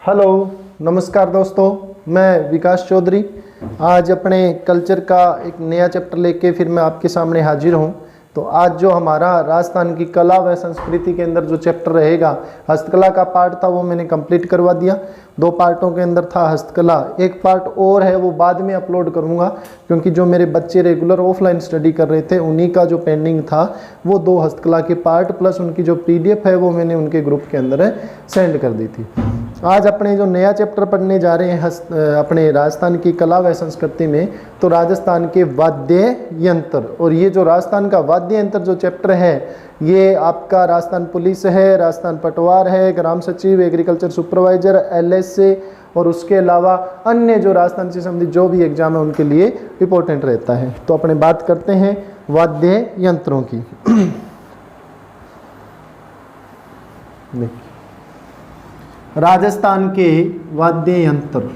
Hello, नमस्कार दोस्तों, मैं विकास चौधरी। आज अपने कल्चर का एक नया चैप्टर लेके फिर मैं आपके सामने हाजिर हूँ। तो आज जो हमारा राजस्थान की कला व संस्कृति के अंदर जो चैप्टर रहेगा, हस्तकला का पार्ट था वो मैंने कंप्लीट करवा दिया। 2 पार्टों के अंदर था हस्तकला, एक पार्ट और है वो बाद में अपलोड करूँगा, क्योंकि जो मेरे बच्चे रेगुलर ऑफलाइन स्टडी कर रहे थे उन्हीं का जो पेंडिंग था वो 2 हस्तकला के पार्ट प्लस उनकी जो PDF है वो मैंने उनके ग्रुप के अंदर सेंड कर दी थी। आज अपने जो नया चैप्टर पढ़ने जा रहे हैं अपने राजस्थान की कला व संस्कृति में, तो राजस्थान के वाद्य यंत्र। और ये जो राजस्थान का वाद्य यंत्र जो चैप्टर है ये आपका राजस्थान पुलिस है, राजस्थान पटवार है, ग्राम सचिव, एग्रीकल्चर सुपरवाइजर, LSA और उसके अलावा अन्य जो राजस्थान से संबंधित जो भी एग्जाम है उनके लिए इम्पोर्टेंट रहता है। तो अपने बात करते हैं वाद्य यंत्रों की। राजस्थान के वाद्य यंत्र।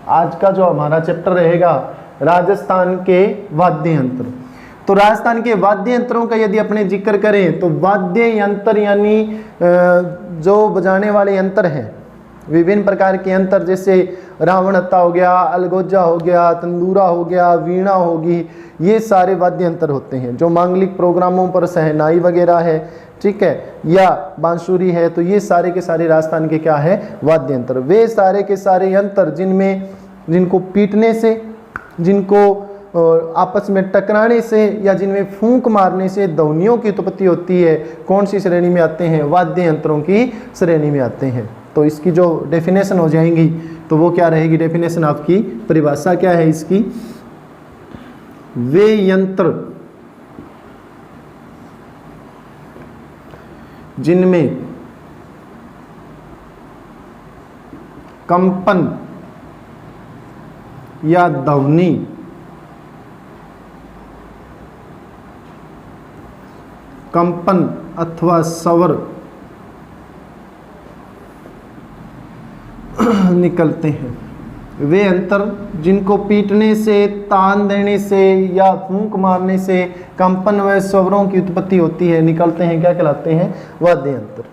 आज का जो हमारा चैप्टर रहेगा राजस्थान के वाद्य यंत्र। तो राजस्थान के वाद्य यंत्रों का यदि अपने जिक्र करें तो वाद्य यंत्र यानी जो बजाने वाले यंत्र हैं, विभिन्न प्रकार के यंत्र, जैसे रावणहत्था हो गया, अलगोजा हो गया, तंदूरा हो गया, वीणा होगी, ये सारे वाद्य यंत्र होते हैं। जो मांगलिक प्रोग्रामों पर शहनाई वगैरह है, ठीक है, या बांसुरी है, तो ये सारे के सारे राजस्थान के क्या है, वाद्य यंत्र। वे सारे के सारे यंत्र जिनको पीटने से, जिनको आपस में टकराने से या जिनमें फूंक मारने से ध्वनियों की उत्पत्ति होती है, कौन सी श्रेणी में आते हैं, वाद्य यंत्रों की श्रेणी में आते हैं। तो इसकी जो डेफिनेशन हो जाएंगी तो वो क्या रहेगी, डेफिनेशन आपकी, परिभाषा क्या है इसकी, वे यंत्र जिनमें कंपन या ध्वनि कंपन अथवा स्वर निकलते हैं। वे यंत्र जिनको पीटने से, तान देने से या फूंक मारने से कंपन व स्वरों की उत्पत्ति होती है, निकलते हैं, क्या कहलाते हैं, वाद्य यंत्र।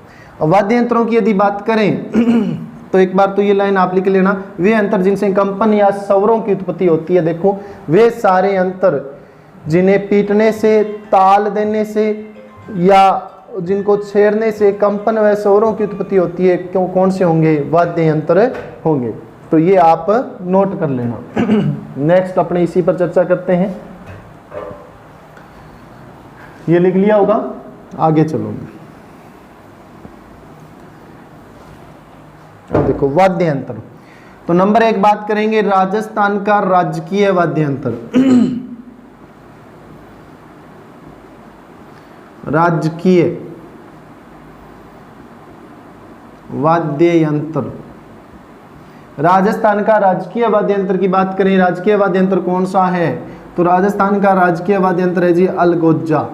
वाद्य यंत्रों की यदि बात करें तो एक बार तो ये लाइन आप लिख लेना, वे यंत्र जिनसे कंपन या स्वरों की उत्पत्ति होती है। देखो, वे सारे यंत्र जिन्हें पीटने से, ताल देने से या जिनको छेड़ने से कंपन व स्वरों की उत्पत्ति होती है, क्यों, कौन से होंगे, वाद्य यंत्र होंगे। तो ये आप नोट कर लेना। नेक्स्ट अपने इसी पर चर्चा करते हैं। ये लिख लिया होगा, आगे चलो। देखो वाद्य यंत्र, तो नंबर 1 बात करेंगे राजस्थान का राजकीय वाद्य यंत्र। राजकीय वाद्य यंत्र, राजस्थान का राजकीय वाद्य यंत्र की बात करें, राजकीय वाद्य यंत्र कौन सा है, तो राजस्थान का राजकीय वाद्य यंत्र है जी अलगोजा।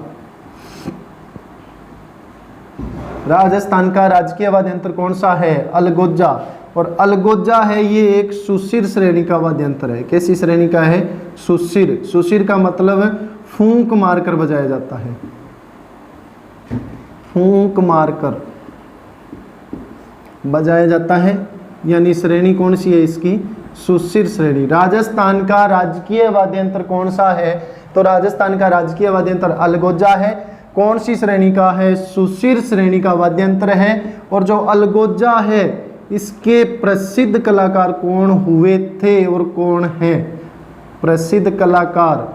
राजस्थान का राजकीय वाद्य यंत्र कौन सा है, अलगोजा। और अलगोजा है ये एक सुशिर श्रेणी का वाद्य यंत्र है। कैसी श्रेणी का है, सुशिर। सुशिर का मतलब फूंक मारकर बजाया जाता है, फूंक मारकर बजाया जाता है, यानी श्रेणी कौन सी है इसकी, सुशिर श्रेणी। राजस्थान का राजकीय वाद्य यंत्र कौन सा है, तो राजस्थान का राजकीय वाद्य यंत्र अलगोजा है। कौन सी श्रेणी का है, सुशिर श्रेणी का वाद्य यंत्र है। और जो अलगोजा है इसके प्रसिद्ध कलाकार कौन हुए थे और कौन हैं, प्रसिद्ध कलाकार,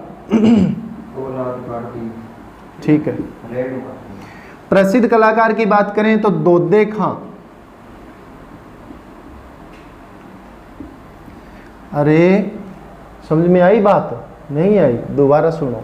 ठीक है, प्रसिद्ध कलाकार की बात करें तो दोदे खां। अरे समझ में आई बात, नहीं आई, दोबारा सुनो।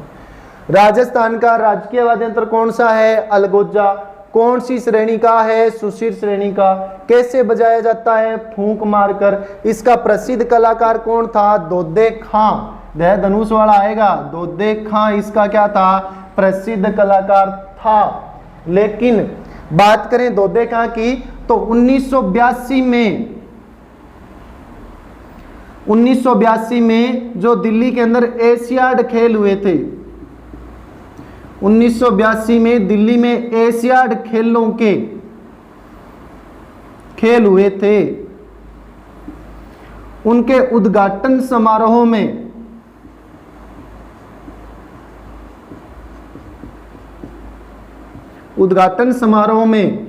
राजस्थान का राजकीय वाद्य यंत्र कौन सा है, अलगोजा। कौन सी श्रेणी का है, सुशिर श्रेणी का। कैसे बजाया जाता है, फूंक मारकर। इसका प्रसिद्ध कलाकार कौन था, दोदे खां। दह धनुष वाला आएगा, दोदे खां इसका क्या था, प्रसिद्ध कलाकार था। लेकिन बात करें दोदे खां की तो 1982 में 1982 में जो दिल्ली के अंदर एशियाड खेल हुए थे, 1982 में दिल्ली में एशियाड खेलों के खेल हुए थे, उनके उद्घाटन समारोह में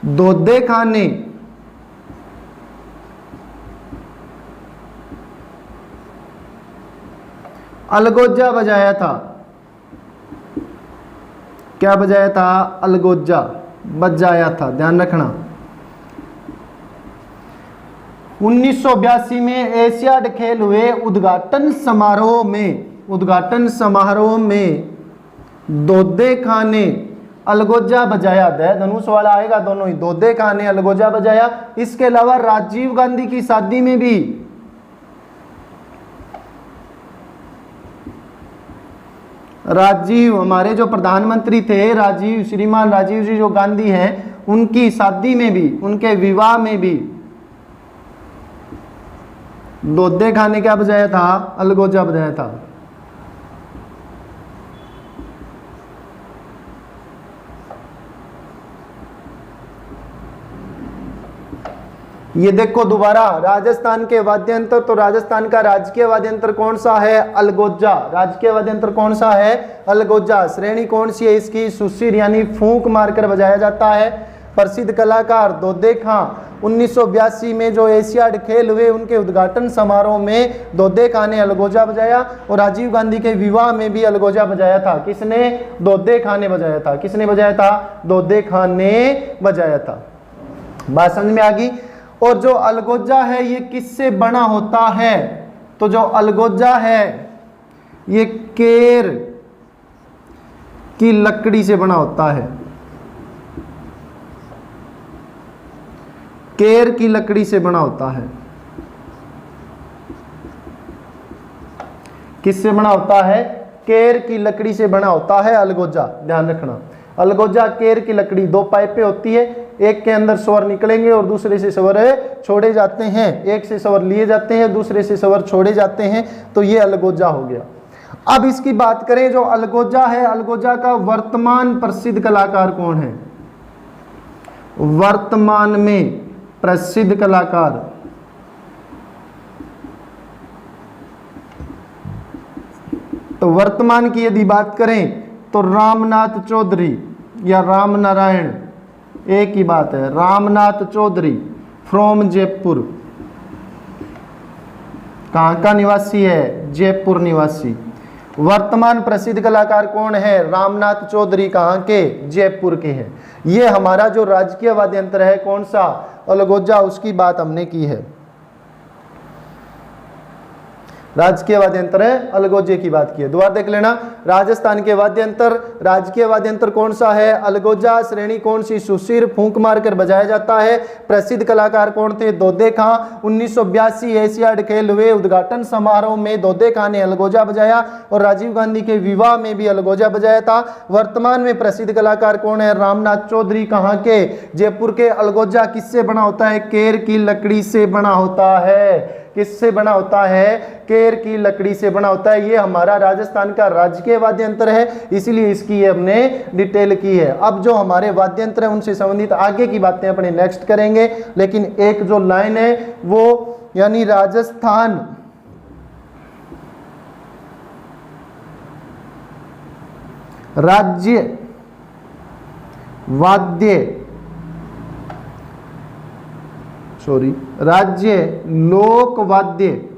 दोदे खान ने अलगोजा बजाया था। क्या बजाया था? अलगोजा बजाया था, ध्यान रखना। 1982 में एशियाड खेल हुए उद्घाटन समारोह में दोदे खान ने अलगोजा बजाया। धनुष वाला आएगा दोनों ही, दोदे खान ने अलगोजा बजाया। इसके अलावा राजीव गांधी की शादी में भी हमारे जो प्रधानमंत्री थे श्रीमान राजीव जी जो गांधी हैं, उनकी शादी में भी, उनके विवाह में भी दोदे खान ने क्या बजाया था? अलगोजा बजाया था। ये देखो दोबारा, राजस्थान के वाद्य यंत्र, तो राजस्थान का राजकीय वाद्य यंत्र कौन सा है? अलगोजा। राजकीय वाद्य यंत्र कौन सा है? अलगोजा। श्रेणी कौन सी है इसकी? सुशिर, यानी फूंक मारकर बजाया जाता है। प्रसिद्ध कलाकार दोदे खां, 1982 में जो एशियाड खेल हुए उनके उद्घाटन समारोह में दोदे खां ने अलगोजा बजाया, और राजीव गांधी के विवाह में भी अलगोजा बजाया था। किसने? दोदे खां ने बजाया था। किसने बजाया था? दोदे खां ने बजाया था। बात समझ में आ गई? और जो अलगोजा है ये किससे बना होता है? तो जो अलगोजा है ये केर की लकड़ी से बना होता है। केर की लकड़ी से बना होता है। किससे बना होता है? केर की लकड़ी से बना होता है अलगोजा, ध्यान रखना। अलगोजा केर की लकड़ी, दो पाइपें होती है, एक के अंदर स्वर निकलेंगे और दूसरे से स्वर छोड़े जाते हैं। एक से स्वर लिए जाते हैं, दूसरे से स्वर छोड़े जाते हैं, तो ये अलगोजा हो गया। अब इसकी बात करें, जो अलगोजा है, अलगोजा का वर्तमान प्रसिद्ध कलाकार कौन है? वर्तमान में प्रसिद्ध कलाकार, तो वर्तमान की यदि बात करें तो रामनाथ चौधरी या राम नारायण, एक ही बात है। रामनाथ चौधरी फ्रॉम जयपुर, कहाँ का निवासी है? जयपुर निवासी। वर्तमान प्रसिद्ध कलाकार कौन है? रामनाथ चौधरी। कहाँ के? जयपुर के हैं। ये हमारा जो राजकीय वाद्य यंत्र है कौन सा? अलगोजा, उसकी बात हमने की है। राजकीय वाद्य यंत्र है, अलगोजे की बात की है। दोबारा देख लेना, राजस्थान के वाद्य यंत्र, राजकीय वाद्य यंत्र कौन सा है? अलगोजा। श्रेणी कौन सी? सुशिर, फूंक मारकर बजाया जाता है। प्रसिद्ध कलाकार कौन थे? दोदे खां। 1982 एशियाड खेल हुए उद्घाटन समारोह में दोदे खां ने अलगोजा बजाया, और राजीव गांधी के विवाह में भी अलगोजा बजाया था। वर्तमान में प्रसिद्ध कलाकार कौन है? रामनाथ चौधरी। कहाँ के? जयपुर के। अलगोजा किससे बना होता है? केर की लकड़ी से बना होता है। किससे बना होता है? केर की लकड़ी से बना होता है। ये हमारा राजस्थान का राजकीय वाद्य यंत्र है, इसलिए इसकी ये हमने डिटेल की है। अब जो हमारे वाद्य यंत्र है उनसे संबंधित आगे की बातें अपने नेक्स्ट करेंगे, लेकिन एक जो लाइन है वो, यानी राजस्थान राज्य राज्य लोक वाद्य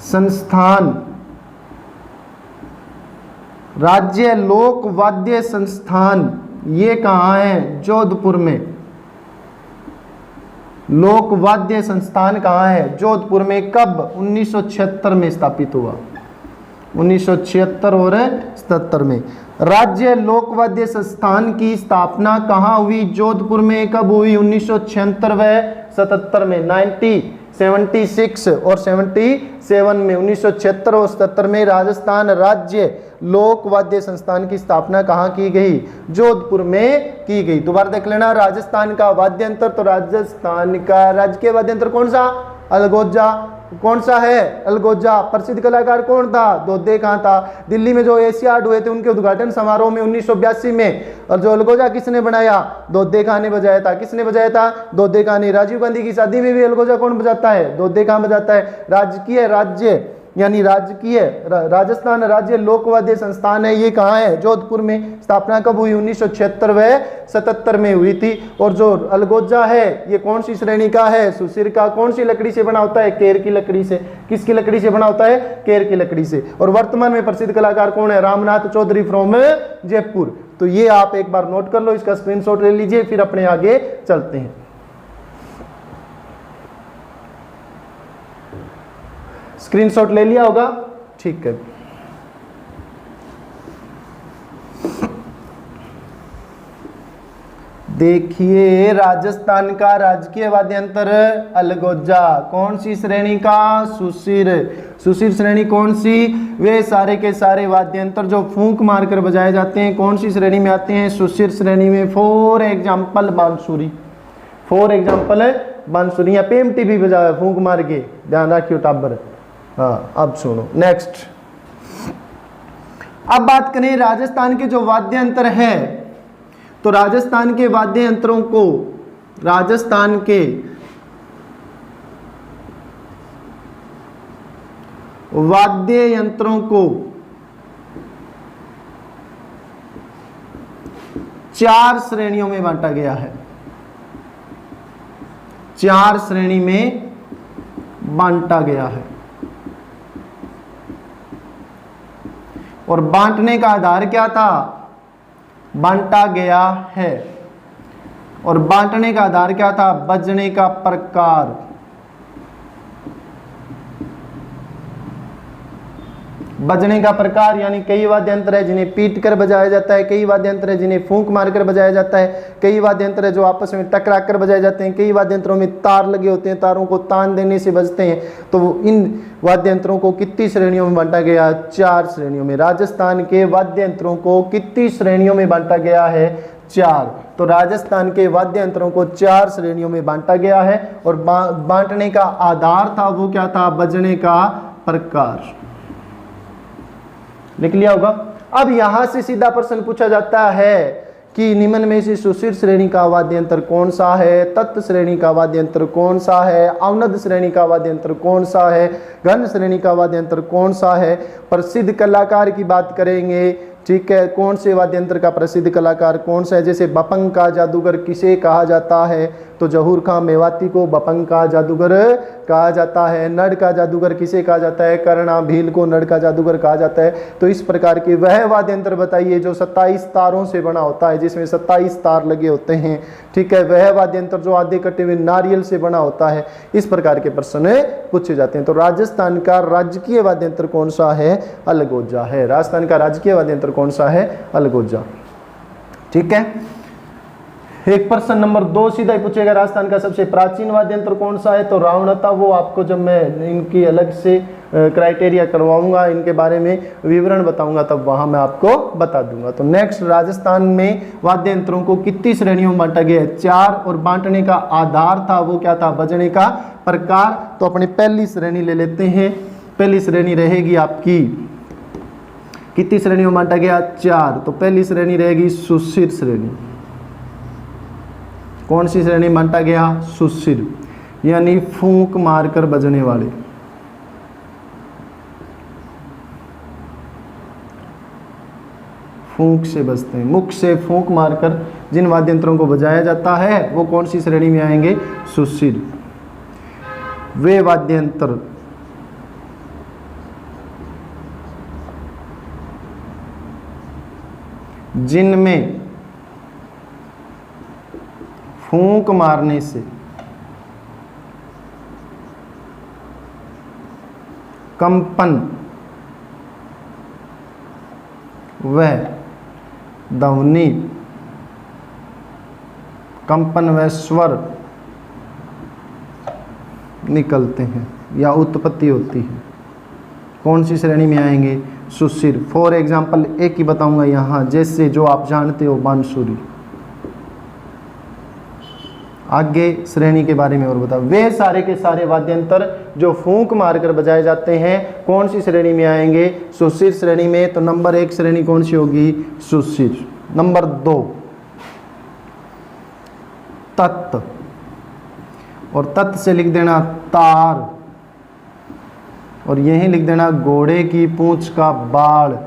संस्थान, राज्य लोक वाद्य संस्थान, ये कहाँ है? जोधपुर में। लोक वाद्य संस्थान कहाँ है? जोधपुर में। कब? 1976 में स्थापित हुआ, 1976 और 77 में। राज्य लोकवाद्य संस्थान की स्थापना कहाँ हुई? जोधपुर में। कब हुई? 1976 व 77 में, 76 और 77 में 1976 और 77 में राजस्थान राज्य लोक वाद्य संस्थान की स्थापना कहाँ की गई? जोधपुर में की गई। दोबारा देख लेना, राजस्थान का वाद्य यंत्र, तो राजस्थान का राजकीय वाद्य यंत्र कौन सा? अलगोजा। कौन सा है? अलगोजा। प्रसिद्ध कलाकार कौन था? दोदे खां था। दिल्ली में जो एशियाड हुए थे उनके उद्घाटन समारोह में 1982 में, और जो अलगोजा किसने बनाया? दोदे खां ने बजाया था। किसने बजाया था? दोदे खां ने। राजीव गांधी की शादी में भी अलगोजा कौन बजाता है? दोदे खां बजाता है। राजकीय राज्य यानी राजकीय राजस्थान राज्य लोकवाद्य संस्थान है, ये कहाँ है? जोधपुर में। स्थापना कब हुई? 1976 व 77 में हुई थी। और जो अलगोजा है ये कौन सी श्रेणी का है? सुशिर का। कौन सी लकड़ी से बना होता है? केर की लकड़ी से। किसकी लकड़ी से बना होता है? केर की लकड़ी से। और वर्तमान में प्रसिद्ध कलाकार कौन है? रामनाथ चौधरी फ्रॉम जयपुर। तो ये आप एक बार नोट कर लो, इसका स्क्रीनशॉट ले लीजिए, फिर अपने आगे चलते हैं। स्क्रीनशॉट ले लिया होगा? ठीक है। देखिए, राजस्थान का राजकीय वाद्य यंत्र अलगोजा। कौन सी श्रेणी का? सुशिर। सुशिर श्रेणी कौन सी? वे सारे के सारे वाद्य यंत्र जो फूंक मारकर बजाए जाते हैं कौन सी श्रेणी में आते हैं? सुशिर श्रेणी में। फॉर एग्जाम्पल बांसुरी। फॉर एग्जाम्पल बांसुरी। या पेमटी भी बजाया फूंक मार के, ध्यान रखियो टाबर। हाँ, अब सुनो नेक्स्ट। अब बात करें राजस्थान के जो वाद्य यंत्र है, तो राजस्थान के वाद्य यंत्रों को, राजस्थान के वाद्य यंत्रों को 4 श्रेणियों में बांटा गया है। 4 श्रेणी में बांटा गया है। और बांटने का आधार क्या था? बांटा गया है। और बांटने का आधार क्या था? बजने का प्रकार। बजने का प्रकार यानी कई वाद्य यंत्र है जिन्हें पीट कर बजाया जाता है, कई वाद्य यंत्र है जिन्हें फूंक मारकर बजाया जाता है, कई वाद्य यंत्र है जो आपस में टकरा कर बजाए जाते हैं, कई वाद्य यंत्रों में तार लगे होते हैं, तारों को तान देने से बजते हैं। तो इन वाद्य यंत्रों को कितनी श्रेणियों में बांटा गया? 4 श्रेणियों में। राजस्थान के वाद्य यंत्रों को कितनी श्रेणियों में बांटा गया है? 4। तो राजस्थान के वाद्य यंत्रों को 4 श्रेणियों में बांटा गया है। और बांटने का आधार था वो क्या था? बजने का प्रकार। लिख लिया होगा? अब यहां से सीधा प्रश्न पूछा जाता है कि निम्न में से सुशिर श्रेणी का वाद्य यंत्र कौन सा है? तत्व श्रेणी का वाद्य यंत्र कौन सा है? अवनद श्रेणी का वाद्य यंत्र कौन सा है? घन श्रेणी का वाद्य यंत्र कौन सा है? प्रसिद्ध कलाकार की बात करेंगे, ठीक है। कौन से वाद्य यंत्र का प्रसिद्ध कलाकार कौन सा है? जैसे बपंग का जादूगर किसे कहा जाता है? तो जहूर खां मेवाती को बपंग का जादूगर कहा जाता है। नड़ का जादूगर किसे कहा जाता है? कर्णा भील को नड़ का जादूगर कहा जाता है। तो इस प्रकार के वह वाद्य यंत्र बताइए जो 27 तारों से बना होता है, जिसमें 27 तार लगे होते हैं, ठीक है। वह वाद्य यंत्र जो आधे कटे हुए नारियल से बना होता है। इस प्रकार के प्रश्न पूछे जाते हैं। तो राजस्थान का राजकीय वाद्य यंत्र कौन सा है? अलगोजा है। राजस्थान का राजकीय वाद्य यंत्र कौन सा है? अलगोजा, ठीक है। एक प्रश्न नंबर 2 सीधा ही पूछेगा, राजस्थान का सबसे प्राचीन वाद्य यंत्र कौन सा है? तो रावणता। वो आपको जब मैं इनकी अलग से क्राइटेरिया करवाऊंगा, इनके बारे में विवरण बताऊंगा, तब वहां मैं आपको बता दूंगा। तो नेक्स्ट, राजस्थान में वाद्य यंत्रों को कितनी श्रेणियों में बांटा गया है? 4। और बांटने का आधार था वो क्या था? बजने का प्रकार। तो अपनी पहली श्रेणी ले लेते हैं। पहली श्रेणी रहेगी आपकी, कितनी श्रेणियों में बांटा गया? 4। तो पहली श्रेणी रहेगी सुशिर श्रेणी। कौन सी श्रेणी बांटा गया? सुशिर, यानी फूंक मारकर बजने वाले। फूंक से बजते हैं, मुख से फूंक मारकर जिन वाद्य यंत्रों को बजाया जाता है वो कौन सी श्रेणी में आएंगे? सुशिर। वे वाद्य यंत्र जिनमें फूंक मारने से कंपन व ध्वनि, कंपन व स्वर निकलते हैं या उत्पत्ति होती है। कौन सी श्रेणी में आएंगे? सुशिर। फॉर एग्जाम्पल एक ही बताऊंगा यहाँ, जैसे जो आप जानते हो बांसुरी। आगे श्रेणी के बारे में और बताओ। वे सारे के सारे वाद्यंत्र जो फूंक मारकर बजाए जाते हैं कौन सी श्रेणी में आएंगे? सुशिर श्रेणी में। तो नंबर 1 श्रेणी कौन सी होगी? सुशिर। नंबर 2 तत्, और तत् से लिख देना तार, और यही लिख देना घोड़े की पूंछ का बाल।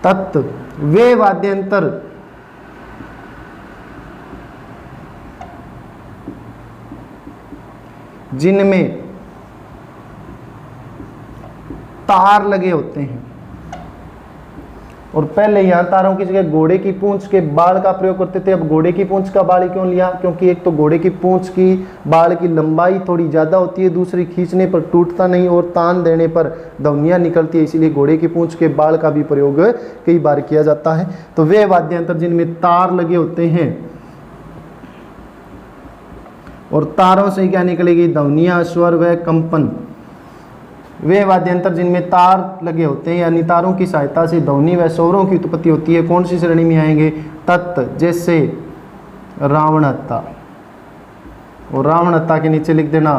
तत् वे वाद्यंत्र जिनमें तार लगे होते हैं, और पहले यहां तारों की जगह घोड़े की पूंछ के बाल का प्रयोग करते थे। अब घोड़े की पूंछ का बाल क्यों लिया? क्योंकि एक तो घोड़े की पूंछ की बाल की लंबाई थोड़ी ज्यादा होती है, दूसरी खींचने पर टूटता नहीं और तान देने पर ध्वनियां निकलती है, इसीलिए घोड़े की पूंछ के बाल का भी प्रयोग कई बार किया जाता है। तो वे वाद्यंत्र जिनमें तार लगे होते हैं, और तारों से क्या निकलेगी? ध्वनियां, स्वर व कंपन। वे वाद्यंत्र जिनमें तार लगे होते हैं यानी तारों की सहायता से ध्वनि व स्वरों की उत्पत्ति होती है कौन सी श्रेणी में आएंगे? तत्। जैसे रावणहत्ता, और रावणहत्ता के नीचे लिख देना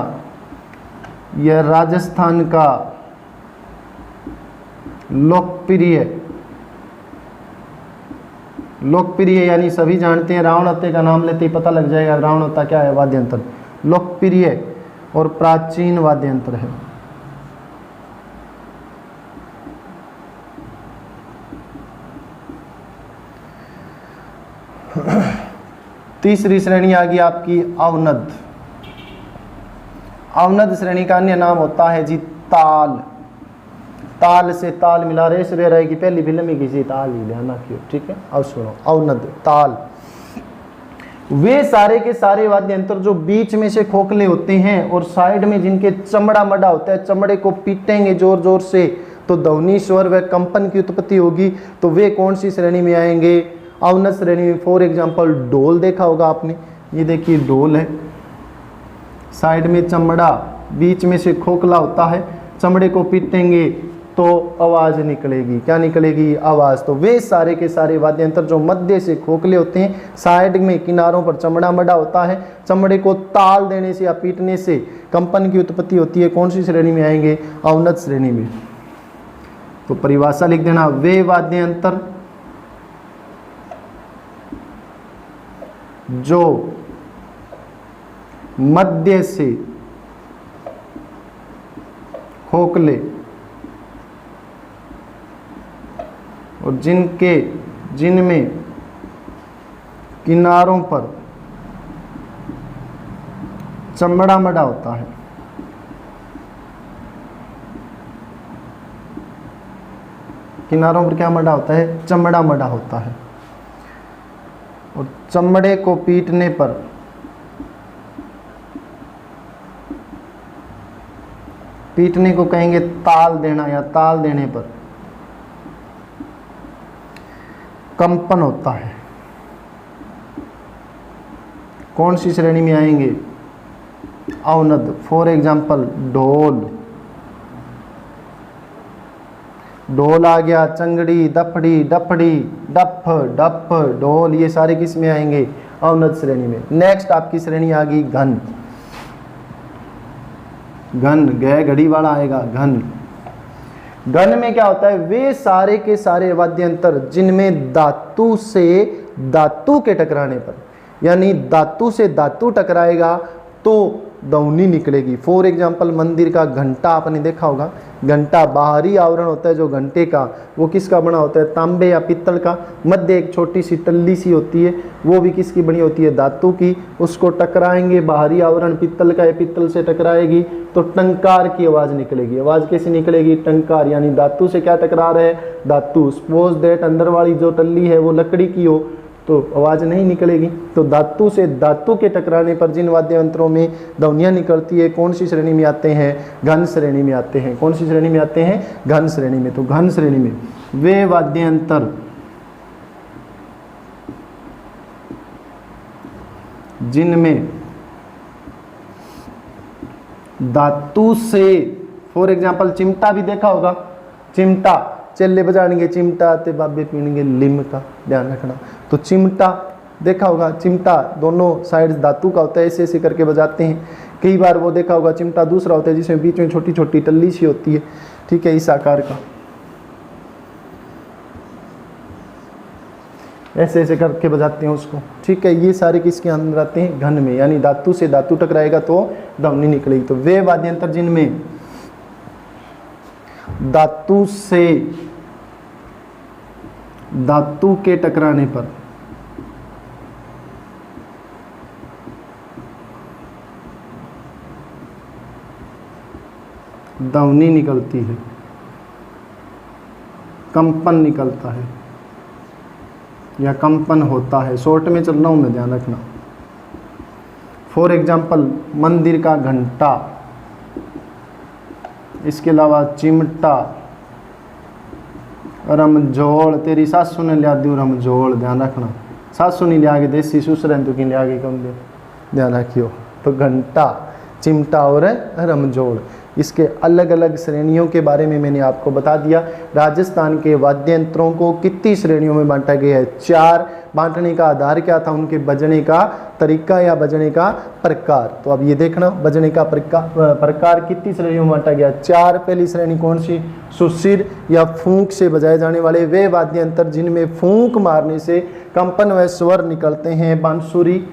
यह राजस्थान का लोकप्रिय यानी सभी जानते हैं, रावणहत्ते का नाम लेते ही पता लग जाएगा रावणहत्ता क्या है? वाद्यंत्र। लोकप्रिय और प्राचीन वाद्यंत्र है। तीसरी श्रेणी आ गई आपकी अवनद। अवनद श्रेणी का अन्य नाम होता है जी ताल। ताल से ताल मिला रेस रे रहेगी, पहली फिल्म ही किसी ताल ही ध्यान रखियो, ठीक है। अब सुनो अवनद ताल। वे सारे के सारे वाद्यंत्र जो बीच में से खोखले होते हैं और साइड में जिनके चमड़ा मड़ा होता है, चमड़े को पीटेंगे जोर जोर से तो ध्वनि, स्वर व कंपन की उत्पत्ति होगी, तो वे कौन सी श्रेणी में आएंगे? अवनद श्रेणी में। फॉर एग्जाम्पल ढोल देखा होगा आपने, ये देखिए ढोल है, साइड में चमड़ा, बीच में से खोखला होता है, चमड़े को पीटेंगे तो आवाज निकलेगी। क्या निकलेगी? आवाज। तो वे सारे के सारे वाद्यंत्र जो मध्य से खोखले होते हैं, साइड में किनारों पर चमड़ा मड़ा होता है, चमड़े को ताल देने से या पीटने से कंपन की उत्पत्ति होती है, कौन सी श्रेणी में आएंगे? अवनद श्रेणी में। तो परिभाषा लिख देना, वे वाद्यंत्र जो मध्य से खोखले और जिनमें किनारों पर चमड़ा मड़ा होता है, किनारों पर क्या मड़ा होता है? चमड़ा मड़ा होता है, और चमड़े को पीटने पर पीटने को कहेंगे ताल देना, या ताल देने पर कंपन होता है। कौन सी श्रेणी में आएंगे? अवनद। फॉर एग्जाम्पल ढोल, ढोल आ गया, चंगड़ी, दफड़ी, डफड़ी, डफ, डफ, ढोल, ये सारे किस में आएंगे? अवनद श्रेणी में। नेक्स्ट आपकी श्रेणी आ गई घन। घन, गै घड़ी वाला आएगा घन। घन में क्या होता है? वे सारे के सारे वाद्यंत्र जिनमें धातु से धातु के टकराने पर, यानी धातु से धातु टकराएगा तो ध्वनि निकलेगी। फॉर एग्जाम्पल मंदिर का घंटा आपने देखा होगा, घंटा बाहरी आवरण होता है जो घंटे का, वो किसका बना होता है? तांबे या पित्तल का। मध्य एक छोटी सी टल्ली सी होती है, वो भी किसकी बनी होती है? धातु की। उसको टकराएंगे, बाहरी आवरण पित्तल का है, पित्तल से टकराएगी तो टंकार की आवाज निकलेगी। आवाज कैसी निकलेगी? टंकार, यानी धातु से क्या टकरा रहा है? धातु। सपोज दैट अंदर वाली जो टल्ली है वो लकड़ी की हो तो आवाज नहीं निकलेगी। तो धातु से धातु के टकराने पर जिन वाद्य यंत्रों में ध्वनियां निकलती है, कौन सी श्रेणी में आते हैं? घन श्रेणी में आते हैं। कौन सी श्रेणी में आते हैं? घन श्रेणी में। तो घन श्रेणी में वे वाद्य यंत्र जिनमें धातु से, फॉर एग्जाम्पल चिमटा भी देखा होगा, चिमटा चेले बजाएंगे चिमटा ते बाबे पीनेंगे लिमका, ध्यान रखना। तो चिमटा देखा होगा, चिमटा दोनों साइड धातु का होता है, ऐसे ऐसे करके बजाते हैं। कई बार वो देखा होगा चिमटा दूसरा होता है जिसमें बीच में छोटी छोटी टल्ली सी होती है, ठीक है, इस आकार का, ऐसे ऐसे करके बजाते हैं उसको, ठीक है। ये सारे किसके अंदर आते हैं? घन में, यानी धातु से धातु टकराएगा तो ध्वनि निकलेगी। तो वे वाद्य यंत्र जिनमें धातु से धातु के टकराने पर ध्वनि निकलती है, कंपन निकलता है या कंपन होता है। शॉर्ट में चल रहा हूं मैं, ध्यान रखना। फॉर एग्जाम्पल मंदिर का घंटा, इसके अलावा चिमटा, रमझोल, तेरी सासू ने लिया दी रमझोल, ध्यान रखना। सासू नहीं लिया के देसी सुसरन तो की लिया के कौन दे, ध्यान रखियो। तो घंटा, चिमटा और रमझोल, इसके अलग अलग श्रेणियों के बारे में मैंने आपको बता दिया। राजस्थान के वाद्य यंत्रों को कितनी श्रेणियों में बांटा गया है? 4। बांटने का आधार क्या था? उनके बजने का तरीका या बजने का प्रकार। तो अब ये देखना, बजने का प्रकार कितनी श्रेणियों में बांटा गया? 4। पहली श्रेणी कौन सी? सुशिर या फूंक से बजाए जाने वाले वे वाद्य यंत्र जिनमें फूंक मारने से कंपन व स्वर निकलते हैं। बांसुरी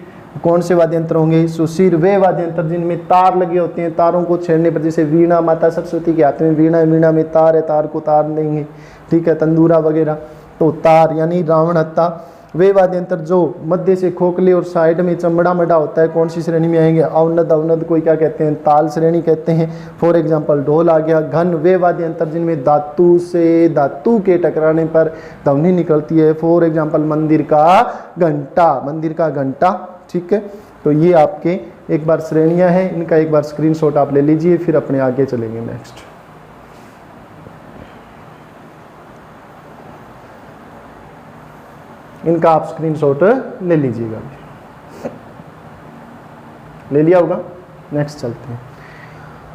कौन से वाद्य यंत्र होंगे? सुशिर। वे वाद्य यंत्र जिनमें तार लगे होते हैं, तारों को छेड़ने पर, जैसे वीणा, माता सरस्वती के हाथ में वीणा, वीणा में तार है, तार को तार देंगे, ठीक है, तंदूरा वगैरह, तो तार यानी रावण हत्ता। वे वाद्य यंत्र जो मध्य से खोखले और साइड में चमड़ा मड़ा होता है, कौन सी श्रेणी में आएंगे? अवनद, अवनद कोई क्या कहते हैं? ताल श्रेणी कहते हैं। फॉर एग्जाम्पल ढोल आ गया। घन, वे वाद्य यंत्र जिनमें धातु से धातु के टकराने पर ध्वनि निकलती है। फॉर एग्जाम्पल मंदिर का घंटा, मंदिर का घंटा, ठीक है। तो ये आपके एक बार श्रेणियां हैं, इनका एक बार स्क्रीनशॉट आप ले लीजिए, फिर अपने आगे चलेंगे नेक्स्ट। इनका आप स्क्रीनशॉट ले लीजिएगा, ले लिया होगा। नेक्स्ट चलते हैं।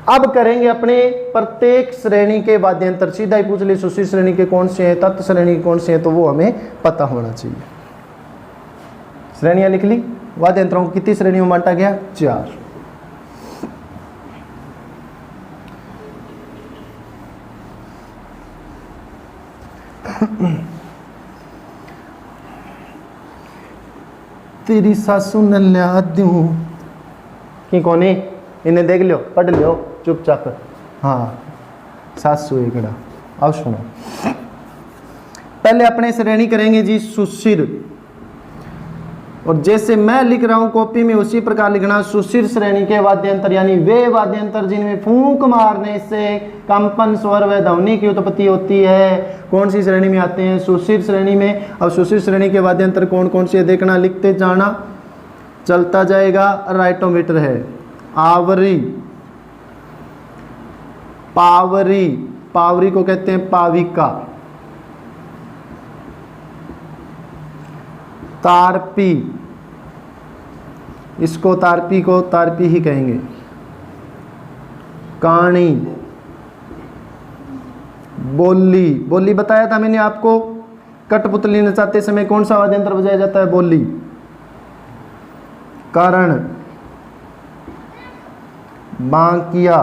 अब करेंगे अपने प्रत्येक श्रेणी के वाद्य यंत्र। सीधा ही पूछ ले सुशिर श्रेणी के कौन से हैं, तत्व श्रेणी के कौन से हैं, तो वो हमें पता होना चाहिए। श्रेणियां लिख ली। वाद्य यंत्रों को कितनी श्रेणियों में बांटा गया? 4। तेरी सासू ने लिया दूं कि कोने, इन्हें देख लियो, पढ़ लियो चुपचाप। हाँ, सासू एकड़ा। अब सुनो, पहले अपने श्रेणी करेंगे जी सुशिर, और जैसे मैं लिख रहा हूं कॉपी में उसी प्रकार लिखना। सुशिर श्रेणी के वाद्य यंत्र यानी वे वाद्य यंत्र जिनमें फूंक मारने से कंपन, स्वर व ध्वनि की उत्पत्ति होती है। कौन सी श्रेणी में आते हैं? सुशिर श्रेणी में। अब सुशिर श्रेणी के वाद्य यंत्र कौन कौन से देखना, लिखते जाना, चलता जाएगा। राइटोमीटर है, आवरी, पावरी, पावरी को कहते हैं पाविका, तारपी, इसको तारपी को तारपी ही कहेंगे, काणी, बोली, बोली बताया था मैंने आपको। कठपुतली नचाते समय कौन सा वाद्य यंत्र बजाया जाता है? बोली। करण, बांकिया,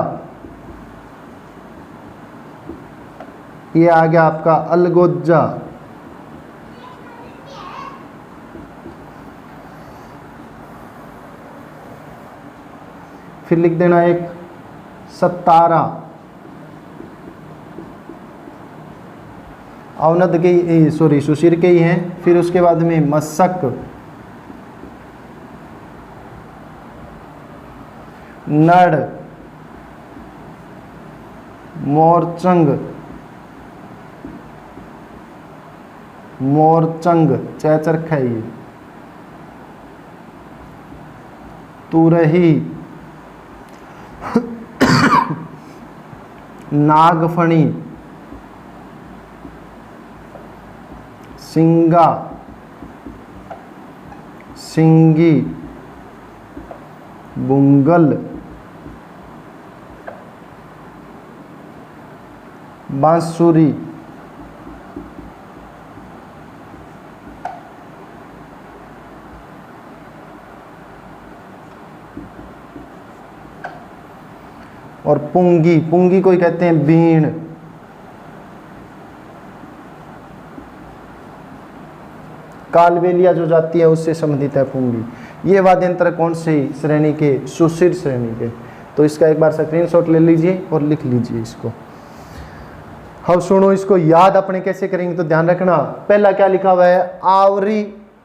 ये आ गया आपका अलगोजा, फिर लिख देना एक सतारा, अवनद के, सॉरी सुशिर के ही हैं। फिर उसके बाद में मशक, नड़, मोरचंग, मोरचंग चैचरख है ये, तुरही, नागफणी, सिंगा, सिंगी, बुंगल, बांसुरी, और पुंगी, पुंगी को कहते हैं बीण। कालबेलिया जो जाती है उससे संबंधित है पुंगी। ये वाद्य यंत्र कौन सी श्रेणी के? सुशिर श्रेणी के। तो इसका एक बार स्क्रीनशॉट ले लीजिए और लिख लीजिए इसको। अब सुनो, इसको याद अपने कैसे करेंगे तो ध्यान रखना। पहला क्या लिखा हुआ है? आवरी,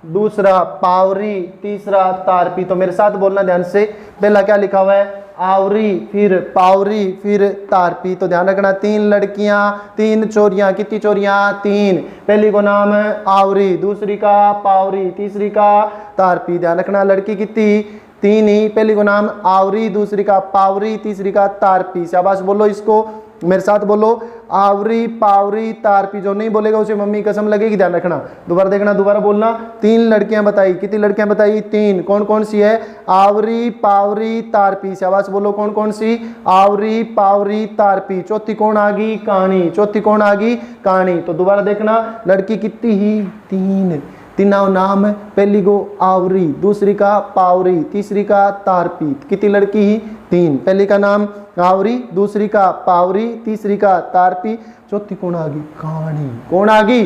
दूसरा पावरी, तीसरा तारपी। तो मेरे साथ बोलना ध्यान से। पहला क्या लिखा हुआ है? आवरी, फिर पावरी, फिर तारपी। तो ध्यान रखना, 3 लड़कियां, 3 चोरियां। कितनी चोरियां? 3। पहली को नाम है आवरी, दूसरी का पावरी, तीसरी का तारपी। ध्यान रखना, लड़की कितनी? 3 ही। पहली को नाम आवरी, दूसरी का पावरी, तीसरी का तारपी। शाबाश, बोलो इसको मेरे साथ बोलो। आवरी, पावरी, तारपी। जो नहीं बोलेगा उसे मम्मी कसम लगेगी। ध्यान रखना, दोबारा देखना, दोबारा बोलना। 3 लड़कियां बताई। कितनी लड़कियां बताई? 3। कौन कौन सी है? आवरी, पावरी, तारपी। शाबाश, बोलो कौन कौन सी? आवरी, पावरी, तारपी। चौथी कौन आ गई? काणी। चौथी कौन आ गई? काणी। तो दोबारा देखना, लड़की कितनी ही? 3। तीनों नाम है। पहली को आवरी, दूसरी का पावरी, तीसरी का तारपी। कितनी लड़की ही? 3। पहली का नाम आवरी, दूसरी का पावरी, तीसरी का तारपी। चौथी कौन आ गई? काणी। कौन आ गई?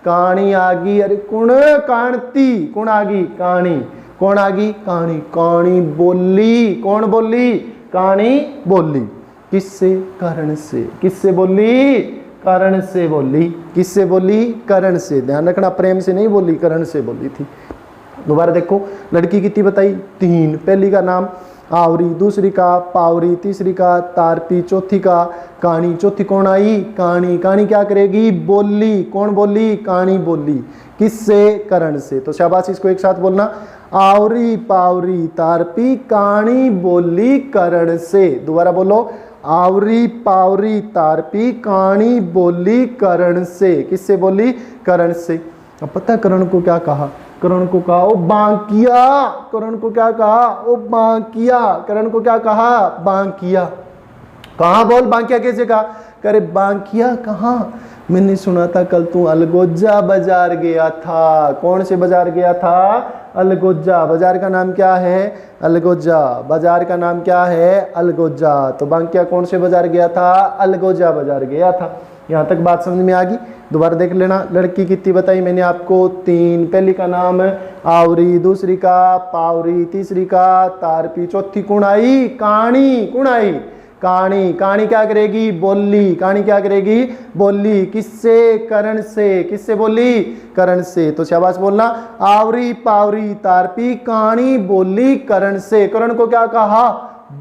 काणी आ गई। अरे कौन? कांति। कौन आ गई? काणी। कौन आ गई? काणी। काणी बोली। कौन बोली? काणी बोली। किससे? कर्ण से। किससे बोली? कर्ण से बोली। किससे बोली? कर्ण से। ध्यान रखना, प्रेम से नहीं बोली, कर्ण से बोली थी। दोबारा देखो, लड़की कितनी बताई? 3। पहली का नाम आवरी, दूसरी का पावरी, तीसरी का तारपी, चौथी का काणी। चौथी कौन आई? काणी। काणी क्या करेगी? बोली। कौन बोली? काणी बोली। किससे? कर्ण से। तो शाबाश, इसको एक साथ बोलना। आवरी, पावरी, तारपी, काणी बोली कर्ण से। दोबारा बोलो। आवरी, पावरी, तारपी, काणी बोली कर्ण से। किससे बोली? कर्ण से। अब पता है कर्ण को क्या कहा? कर्ण को कहा ओ बांकिया। कर्ण को क्या कहा? ओ बांकिया। कर्ण को क्या कहा? बांकिया। कहाँ बोल? बांकिया कैसे कहा? करे बांकिया कहाँ? मैंने सुना था कल तू अलगोजा बाजार गया था। कौन से बाजार गया था? अलगोजा। बाजार का नाम क्या है? अलगोजा। बाजार का नाम क्या है? अलगोजा। तो बांकिया कौन से बाजार गया था? अलगोजा बाजार गया था। यहाँ तक बात समझ में आ गई? दोबारा देख लेना, लड़की कितनी बताई मैंने आपको? 3। पहली का नाम आवरी, दूसरी का पावरी, तीसरी का तारपी, चौथी कौन आई? काणी। कौन आई? काणी। काणी क्या करेगी? बोली। काणी क्या करेगी? बोली। किससे? कर्ण से। किससे बोली? कर्ण से। तो शाबाश बोलना, आवरी, पावरी, तारपी, काणी बोली कर्ण से। कर्ण को क्या कहा?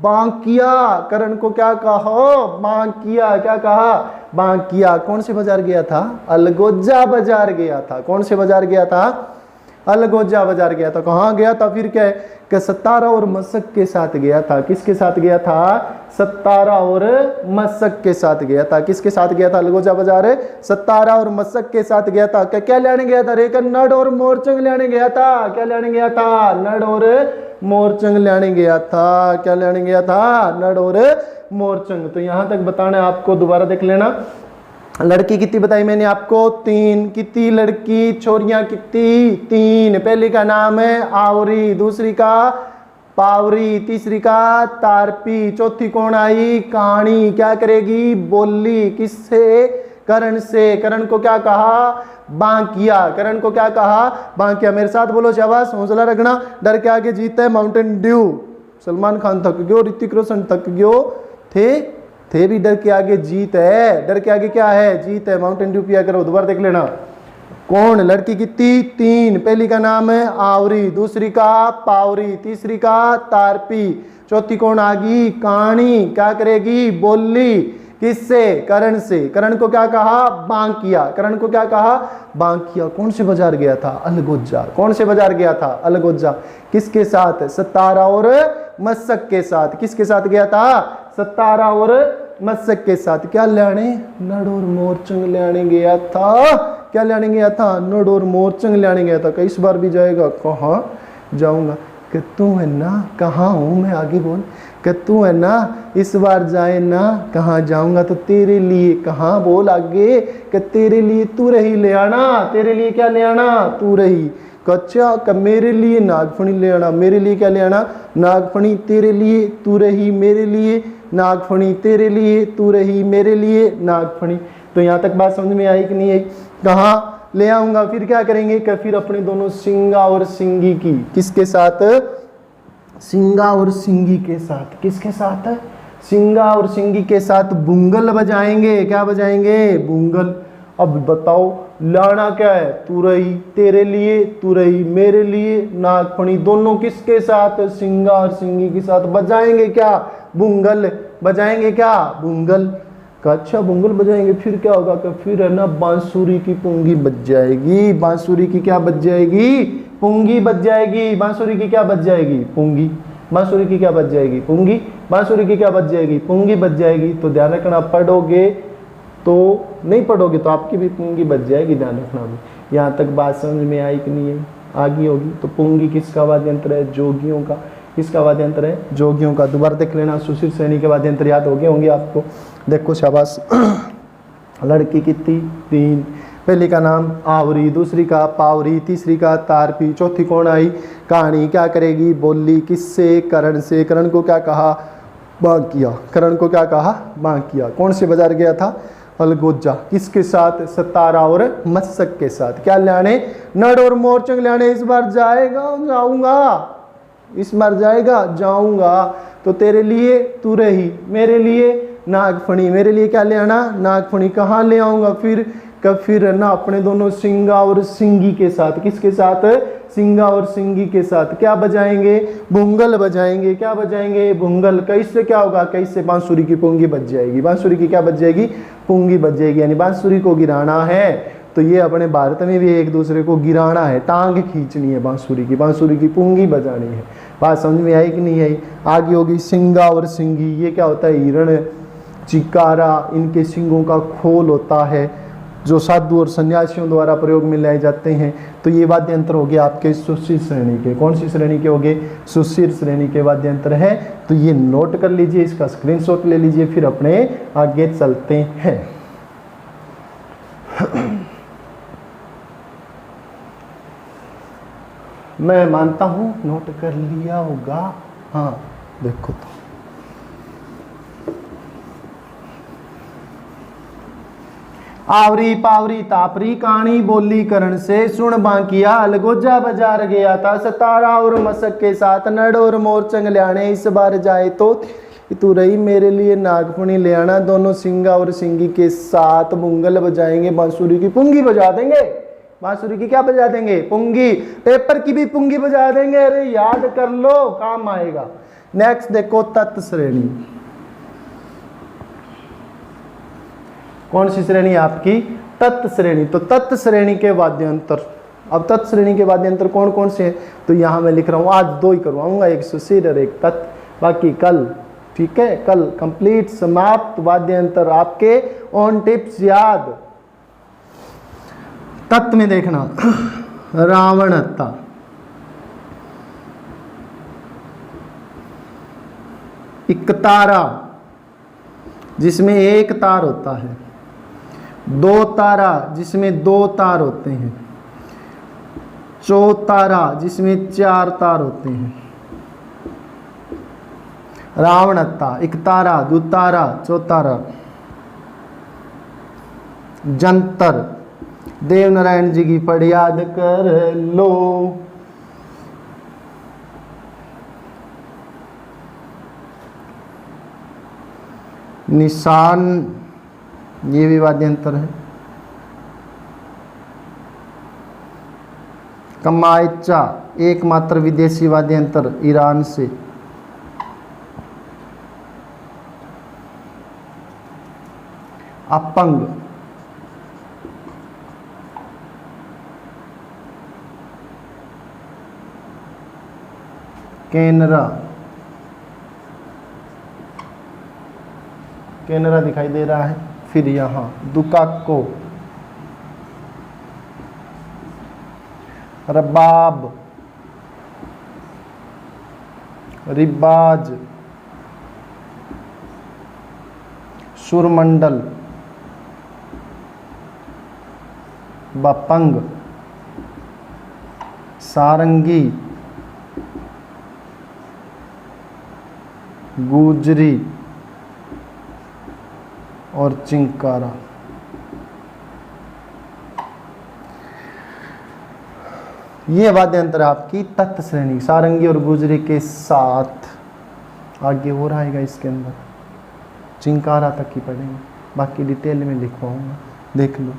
बांकिया। कर्ण को क्या कहा? बांकिया। क्या कहा? बांकिया। कौन से बाजार गया था? अलगोजा बाजार गया था। कौन से बाजार गया था? अलगोजा बाजार गया था। कहाँ गया था? फिर क्या है कि सतारा और मशक के साथ गया था। किसके साथ गया था? सतारा और मशक के साथ गया था। किसके साथ गया था? अलगोजा बाजार सतारा और मशक के साथ गया था। क्या लेने गया था? रेकर नड और मोरचंग लेने गया था। क्या लेने गया था? नड और मोरचंग लेने गया था। क्या लेने गया था? नड और मोरचंग। तो यहां तक बताना है आपको, दोबारा देख लेना। लड़की कितनी बताई मैंने आपको? 3। कितनी लड़की? छोरियां कितनी? 3। पहली का नाम है आवरी, दूसरी का पावरी, तीसरी का तारपी, चौथी कौन आई? काणी। क्या करेगी? बोली। किससे? कर्ण से। कर्ण को क्या कहा? बांकिया। कर्ण को क्या कहा? बांकिया। मेरे साथ बोलो शाबाश, हौसला रखना। डर के आगे जीता है माउंटेन ड्यू। सलमान खान थक गयो, ऋतिक रोशन थक गयो, थे भी डर के आगे जीत है। डर के आगे क्या है? जीत है। माउंटेन ड्यू पिया करो। दोबारा देख लेना। कौन? लड़की कितनी? 3। पहली का नाम है आवरी, दूसरी का पावरी, तीसरी का तारपी, चौथी कौन आ गई? काणी। क्या करेगी? बोली। किससे? कर्ण से। कर्ण को क्या कहा? बांकिया। कर्ण को क्या कहा? बांकिया। कौन से बाजार गया था? अलगोजा। कौन से बाजार गया था? अलगोजा। किसके साथ? सतारा और मशक के साथ। किसके साथ गया था? सतारा और मशक के साथ। क्या लेने? नड और मोरचंग लेने गया था। क्या लेने गया था? नड और मोरचंग लेने गया था। इस बार भी जाएगा? कहाँ जाऊंगा? कि तू है ना कहाँ हूँ मैं, आगे बोल कि तू है ना इस बार जाए ना कहाँ जाऊँगा तो तेरे लिए, कहाँ बोल आगे कि तेरे लिए तू रही ले आना, तेरे लिए क्या ले आना, तू रही। कच्चा कि मेरे लिए नागफणी ले आना, मेरे लिए क्या ले आना, नागफणी, तेरे लिए तू रही मेरे लिए नागफणी, तेरे लिए तू रही मेरे लिए नागफणी। तो यहाँ तक बात समझ में आई कि नहीं आई? कहाँ ले आऊंगा, फिर क्या करेंगे कि फिर अपने दोनों सिंगा और सिंगी की, किसके साथ, सिंगा और सिंगी के साथ, किसके साथ, सिंगा और सिंगी के साथ बुंगल बजाएंगे। क्या बजाएंगे, बुंगल। अब बताओ लाना क्या है, तू रही, तेरे लिए तू रही मेरे लिए नागफणी, दोनों किसके साथ, सिंगा और सिंगी के साथ बजाएंगे क्या, बुंगल बजाएंगे क्या, बुंगल। अच्छा बुंगल बजाएंगे, फिर क्या होगा कि फिर है ना बांसुरी की पुंगी बज जाएगी, बांसुरी की क्या बज जाएगी, पुंगी बज जाएगी, बांसुरी की क्या बज जाएगी, पुंगी, बांसुरी की क्या बज जाएगी, पुंगी, बांसुरी की क्या बज जाएगी, पुंगी बज जाएगी। तो ध्यान रखना, पढ़ोगे तो नहीं पढ़ोगे तो आपकी भी पुंगी बज जाएगी, ध्यान रखना भी। यहाँ तक बात समझ में आई कि नहीं है, आगे होगी। तो पुंगी किसका वाद्य यंत्र है, जोगियों का। किसका वाद्य यंत्र है, जोगियों का। दोबारा देख लेना, सुशील श्रेणी के वाद्य यंत्र याद हो गए होंगे आपको। देखो शाबाश। लड़की कितनी, तीन। पहली का नाम आवरी, दूसरी का पावरी, तीसरी का तारपी, चौथी कौन आई, कहानी। क्या करेगी, बोली, किससे, करण से। करण को क्या कहा, बांकिया। करण को क्या कहा, बांकिया। कौन से बाजार गया था, अलगोजा। किसके साथ, सतारा और मत्सक के साथ। क्या लाने, नड़ और मोरचंग लाने। इस बार जाएगा, जाऊंगा, इस बार जाएगा, जाऊंगा। तो तेरे लिए तू रही, मेरे लिए नागफणी, मेरे लिए क्या ले आना, नागफणी। कहाँ ले आऊंगा, फिर है ना अपने दोनों सिंगा और सिंगी के साथ। किसके साथ, सिंगा और सिंगी के साथ क्या बजाएंगे, बुंगल बजाएंगे। क्या बजाएंगे, बुंगल। कैसे क्या होगा, कैसे, बांसुरी की पुंगी बज जाएगी, बांसुरी की क्या बज जाएगी, पुंगी बज जाएगी। यानी बांसुरी को गिराना है तो ये अपने भारत में भी एक दूसरे को गिराना है, टांग खींचनी है बांसुरी की पुंगी बजानी है। बात समझ में आई कि नहीं आई? आगे होगी सिंगा और सिंगी। ये क्या होता है, हिरण, चिकारा, इनके सिंगों का खोल होता है जो साधु और सन्यासियों द्वारा प्रयोग में लाए जाते हैं। तो ये वाद्य यंत्र हो गए आपके सुशील श्रेणी के। कौन सी श्रेणी के हो गए, सुशील श्रेणी के वाद्य यंत्र है। तो ये नोट कर लीजिए, इसका स्क्रीनशॉट ले लीजिए, फिर अपने आगे चलते हैं। मैं मानता हूं नोट कर लिया होगा। हाँ देखो तो आवरी पावरी तापरी, कहानी बोली करण से, सुन बांकिया अलगोजा बाजार गया था, सतारा और मसक के साथ, नड़ और मोरचंग ल्याणे। इस बार जाए तो तू रही, मेरे लिए नागफणी ले आना। दोनों सिंगा और सिंगी के साथ बुंगल बजाएंगे, बांसुरी की पुंगी बजा देंगे। बांसुरी की क्या बजा देंगे, पुंगी। पेपर की भी पुंगी बजा देंगे। अरे याद कर लो, काम आएगा। नेक्स्ट देखो, तत् श्रेणी। कौन सी श्रेणी आपकी, तत् श्रेणी। तो तत् श्रेणी के वाद्यंत्र, अब तत् श्रेणी के वाद्यंत्र कौन कौन से हैं, तो यहां मैं लिख रहा हूं, आज दो ही करवाऊंगा, एक सुशील और एक तत्, बाकी कल। ठीक है, कल कंप्लीट समाप्त वाद्यंत्र आपके ऑन टिप्स याद। तत् में देखना, रावणता, इकतारा जिसमें एक तार होता है, दो तारा जिसमें दो तार होते हैं, चौतारा जिसमें चार तार होते हैं। रावणता, इकतारा, दुतारा, चौतारा। जंतर, देवनारायण जी की पढ़ याद कर लो। निशान, ये भी वाद्यंत्र है। कमाइचा, एकमात्र विदेशी वाद्यंत्र ईरान से। अपंग, केनरा, केनरा दिखाई दे रहा है। फिर यहां दुकाको, रबाब, रिबाज, सुरमंडल, बपंग, सारंगी, गुजरी और चिंकारा। ये वाद्य यंत्र आपकी तत्व श्रेणी सारंगी और गुजरी के साथ। आगे हो रहा है इसके अंदर, चिंकारा तक ही पढ़ेंगे, बाकी डिटेल में लिखवाऊंगा, देख लो।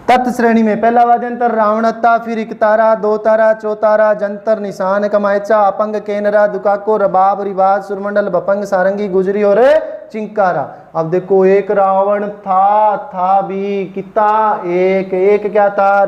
तत्व श्रेणी में पहला वाद्य यंत्र रावणत्ता, फिर इकतारा, दो तारा, चौतारा, जंतर, निशान, कमायचा, अपंग, केनरा, दुकाको, रबाब, रिवाज, सुरमंडल, बपंग, सारंगी, गुजरी और चिंकारा। अब देखो एक रावण था भी कितना, एक क्या था,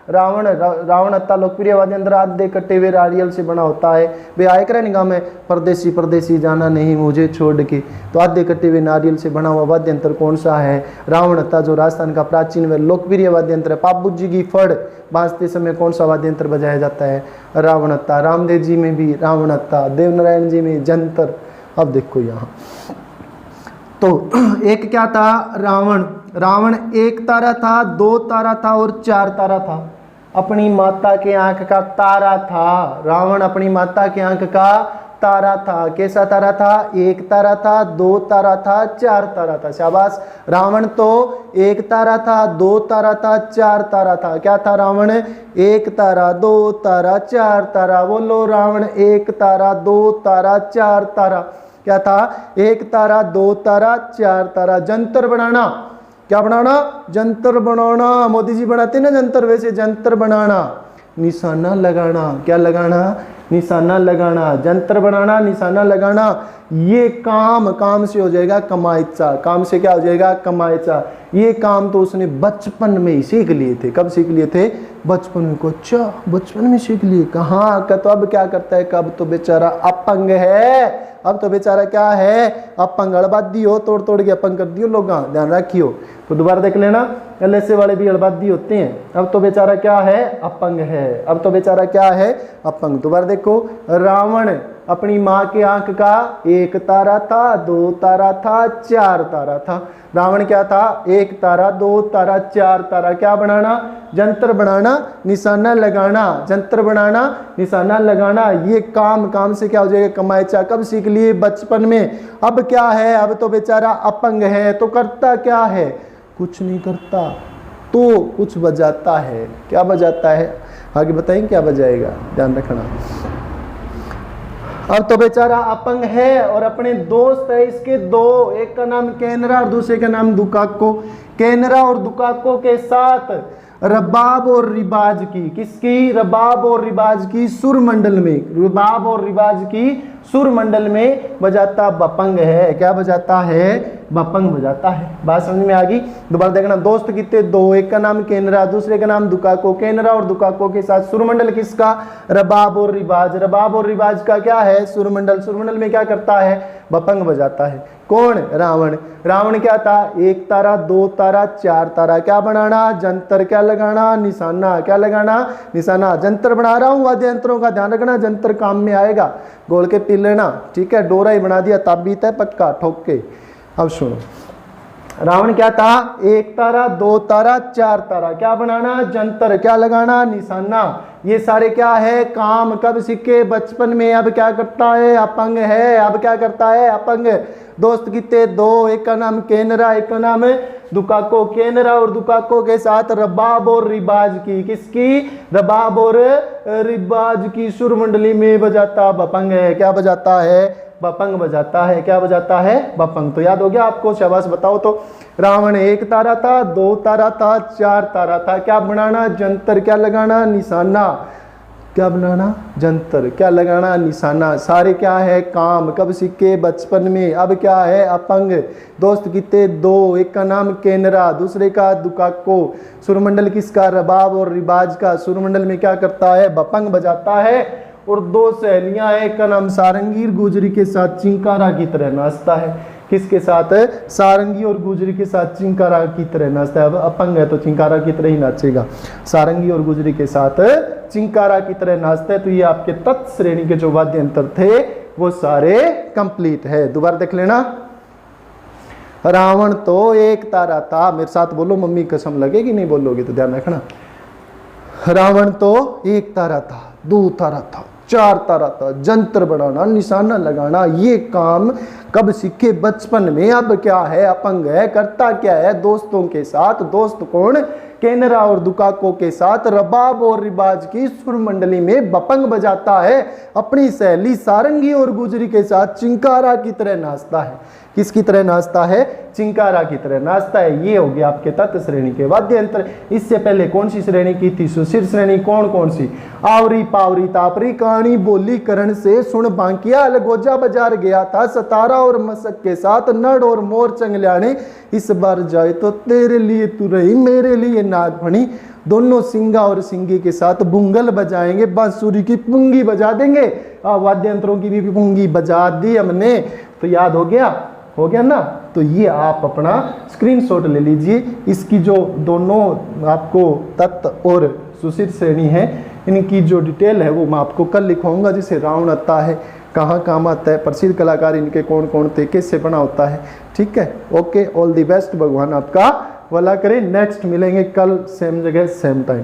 रावणत्ता लोकप्रिय वाद्य यंत्र आधे कटे हुए नारियल से बना होता है। वे आए करे निगाह में परदेसी जाना नहीं मुझे छोड़ के, तो आधे कटे हुए नारियल से बना हुआ वाद्य यंत्र कौन सा है, रावणत्ता, जो राजस्थान का प्राचीन व लोकप्रिय वाद्य यंत्र है। पाबू जी की फड़ बाजते समय कौन सा वाद्य यंत्र बजाया जाता है, रावणत्ता। रामदेव जी में भी रावणत्ता, देवनारायण जी में जंतर। अब देखो यहाँ तो एक क्या था, रावण एक तारा था, दो तारा था और चार तारा था। अपनी माता के आंख का तारा था रावण, अपनी माता के आंख का तारा था। कैसा तारा था, एक तारा था, दो तारा था, चार तारा था। शाबाश, रावण तो एक तारा था, दो तारा था, चार तारा था। क्या था रावण, एक तारा, दो तारा, चार तारा। बोलो रावण एक तारा, दो तारा, चार तारा। क्या था, एक तारा, दो तारा, चार तारा। जंतर बनाना, क्या बनाना, जंतर बनाना। मोदी जी बनाते ना जंतर, वैसे जंतर बनाना। निशाना लगाना, क्या लगाना, निशाना लगाना। जंतर बनाना, निशाना लगाना। ये काम से हो जाएगा कमायचा। काम से क्या हो जाएगा, कमायचा। ये काम तो उसने बचपन में ही सीख लिए थे। कब सीख लिए थे, बचपन में। को अच्छा बचपन में सीख लिए, कहाँ का, तो अब क्या करता है, कब तो बेचारा अपंग है। अब तो बेचारा क्या है, अपंग। अड़बादी हो, तोड़ तोड़ के अपंग कर दियो लोग, ध्यान रखियो। तो दोबारा देख लेना, एलएसए वाले भी अड़बादी होते हैं। अब तो बेचारा क्या है, अपंग है। अब तो बेचारा क्या है, अपंग। दोबारा देखो, रावण अपनी माँ के आंख का एक तारा था, दो तारा था, चार तारा था। रावण क्या था, एक तारा, दो तारा, चार तारा। क्या बनाना, जंतर बनाना, निशाना लगाना। जंतर बनाना, निशाना लगाना। ये काम से क्या हो जाएगा, कमायचा। कब सीख लिए, बचपन में। अब क्या है, अब तो बेचारा अपंग है, तो करता क्या है, कुछ नहीं करता, तो कुछ बजाता है। क्या बजाता है, आगे बताएंगे क्या बजाएगा, ध्यान रखना। अब तो बेचारा अपंग है और अपने दोस्त है इसके दो, एक का नाम केनरा और दूसरे का नाम दुकाको। केनरा और दुकाको के साथ रबाब और रिबाज की, किसकी, रबाब और रिबाज की सुरमंडल में, रबाब और रिबाज की सुरमंडल में बजाता बपंग है। क्या बजाता है, बपंग बजाता है। बात समझ में आ गई। दोबारा देखना, दोस्त कितने, दो, एक का नाम केनरा, दूसरे का नाम दुकाको। केनरा और दुकाको के साथ सुरमंडल किसका, रबाब और रिबाज। रबाब और रिबाज का क्या है, सुरमंडल। सुरमंडल में क्या करता है, बपंग बजाता है। कौन, रावण। रावण क्या था, एक तारा, दो तारा, चार तारा। क्या बनाना, जंतर। क्या लगाना, निशाना। क्या लगाना, निशाना। जंतर बना रहा हूं, वाद्य यंत्रों का ध्यान रखना, जंतर काम में आएगा। गोल के पी लेना, ठीक है। डोरा ही बना दिया, ताबीत है पक्का, ठोक के। अब सुनो, रावण क्या था, एक तारा, दो तारा, चार तारा। क्या बनाना, जंतर। क्या लगाना, निशाना। ये सारे क्या है, काम। कब सीखे, बचपन में। अब क्या करता है, अपंग है। अब क्या करता है, अपंग। दोस्त कितने, दो, एक का नाम केनरा, एक का नाम दुकाको। केनरा और दुकाको के साथ रबाब और रिबाज की, किसकी, रबाब और रिबाज की सुरमंडली में बजाता बपंग है। क्या बजाता है, बपंग बजाता है। क्या बजाता है, बपंग। तो याद हो गया आपको, शाबाश। बताओ तो, रावण एक तारा था, दो तारा था, चार तारा था। क्या बनाना, जंतर। क्या लगाना, निशाना। क्या बनाना, जंतर। क्या लगाना, निशाना। सारे क्या है, काम। कब सीखे, बचपन में। अब क्या है, अपंग। दोस्त कितने, दो, एक का नाम केनरा, दूसरे का दुकाको। सुरमंडल किसका, रबाब और रिबाज का। सुरमंडल में क्या करता है, बपंग बजाता है। और दो सहेलियां हैं, एक का नाम सारंगीर, गुजरी के साथ चिंकारा की तरह नाचता है। किसके साथ? सारंगी और गुजरी के साथ चिंकारा की तरह नाचता है। अब अपंग है तो चिंकारा की तरह ही नाचेगा। सारंगी और गुजरी के साथ चिंकारा की तरह नाचता है। तो ये आपके तत् श्रेणी के जो वाद्य यंत्र थे वो सारे कंप्लीट है। दोबारा देख लेना। रावण तो एक तारा था, मेरे साथ बोलो, मम्मी कसम लगेगी, नहीं बोलोगे तो ध्यान रखना। रावण तो एक तारा था, दो तारा था, चार तारा था। जंतर बनाना, निशाना लगाना, ये काम कब सीखे? बचपन में। अब क्या है? अपंग है, करता क्या है? दोस्तों के साथ, दोस्त कौन? केनरा और दुकाको के साथ रबाब और रिबाज की सुर मंडली में बपंग बजाता है। अपनी सहेली सारंगी और गुजरी के साथ चिंकारा की तरह नाचता है। किसकी तरह नाचता है? चिंकारा की तरह नाचता है। ये हो गया आपके तत् श्रेणी के वाद्य यंत्र। इससे पहले कौन सी श्रेणी की थी? सुशिर श्रेणी। कौन कौन सी? आवरी, पावरी, तापरी, कहानी, बोली, करण से सुन बांकिया, अलगोजा बाजार गया था सतारा और मसक के साथ, नड़ और मोर चंगल्याने, इस बार जाए तो तेरे लिए तू रही, मेरे लिए नागफणी, दोनों सिंगा और सिंगी के साथ बुंगल बजाएंगे, बांसुरी की पुंगी बजा देंगे। वाद्य यंत्रों की भी पुंगी बजा दी हमने। तो याद हो गया? हो गया ना? तो ये आप अपना स्क्रीनशॉट ले लीजिए। इसकी जो दोनों आपको तत्व और सुशिर श्रेणी है, इनकी जो डिटेल है वो मैं आपको कल लिखवाऊंगा। जैसे रावण आता है, कहाँ काम आता है, प्रसिद्ध कलाकार इनके कौन कौन थे, कैसे बना होता है। ठीक है, ओके, ऑल द बेस्ट, भगवान आपका भला करे। नेक्स्ट मिलेंगे कल सेम जगह सेम टाइम।